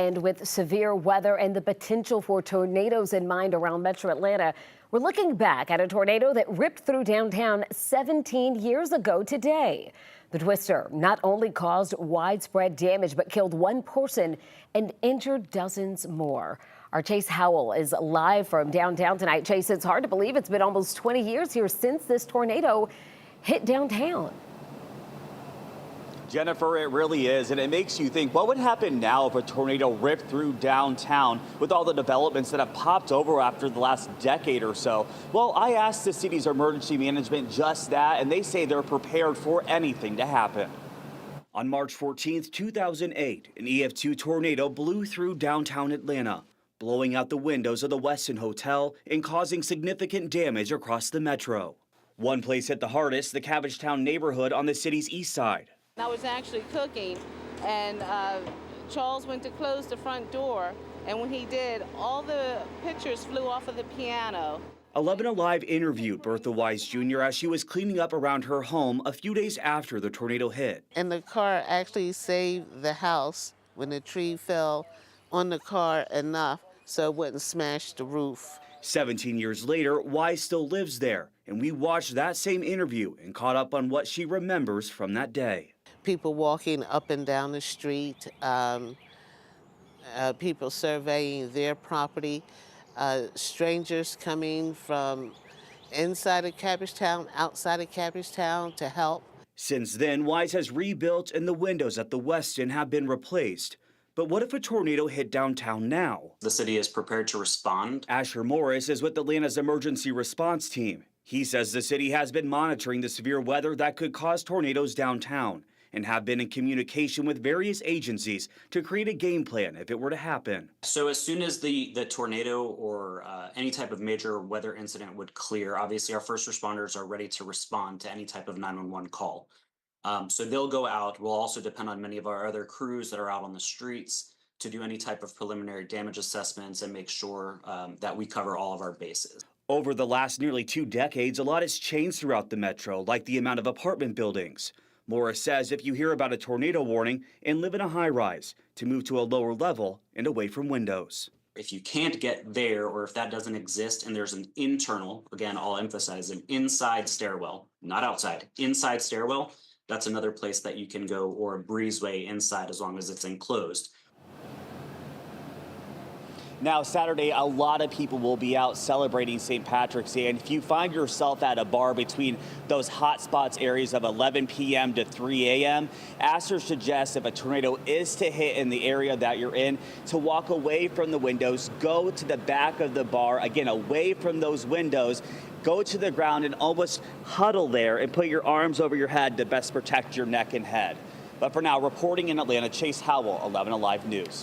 And with severe weather and the potential for tornadoes in mind around Metro Atlanta, we're looking back at a tornado that ripped through downtown 17 years ago today. The twister not only caused widespread damage, but killed one person and injured dozens more. Our Chase Howell is live from downtown tonight. Chase, it's hard to believe it's been almost 20 years here since this tornado hit downtown. Jennifer, it really is, and it makes you think, what would happen now if a tornado ripped through downtown with all the developments that have popped over after the last decade or so? Well, I asked the city's emergency management just that, and they say they're prepared for anything to happen. On March 14th, 2008, an EF2 tornado blew through downtown Atlanta, blowing out the windows of the Westin Hotel and causing significant damage across the metro. One place hit the hardest, the Cabbagetown neighborhood on the city's east side. I was actually cooking, and Charles went to close the front door, and when he did, all the pictures flew off of the piano. 11 Alive interviewed Bertha Wise Jr. as she was cleaning up around her home a few days after the tornado hit. And the car actually saved the house when the tree fell on the car enough so it wouldn't smash the roof. 17 years later, Wise still lives there, and we watched that same interview and caught up on what she remembers from that day. People walking up and down the street, people surveying their property, strangers coming from inside of Cabbagetown, outside of Cabbagetown to help. Since then, Wise has rebuilt and the windows at the Westin have been replaced. But what if a tornado hit downtown now? The city is prepared to respond. Asher Morris is with Atlanta's emergency response team. He says the city has been monitoring the severe weather that could cause tornadoes downtown and have been in communication with various agencies to create a game plan if it were to happen. So as soon as the tornado or any type of major weather incident would clear, obviously our first responders are ready to respond to any type of 911 call. So they'll go out. We'll also depend on many of our other crews that are out on the streets to do any type of preliminary damage assessments and make sure that we cover all of our bases. Over the last nearly 2 decades, a lot has changed throughout the metro, like the amount of apartment buildings. Morris says if you hear about a tornado warning and live in a high-rise, to move to a lower level and away from windows. If you can't get there, or if that doesn't exist and there's an internal, again, I'll emphasize an inside stairwell, not outside, inside stairwell, that's another place that you can go, or a breezeway inside as long as it's enclosed. Now, Saturday, a lot of people will be out celebrating St. Patrick's Day. And if you find yourself at a bar between those hot spots areas of 11 p.m. to 3 a.m., Astor suggests if a tornado is to hit in the area that you're in, to walk away from the windows, go to the back of the bar, again, away from those windows, go to the ground and almost huddle there and put your arms over your head to best protect your neck and head. But for now, reporting in Atlanta, Chase Howell, 11 Alive News.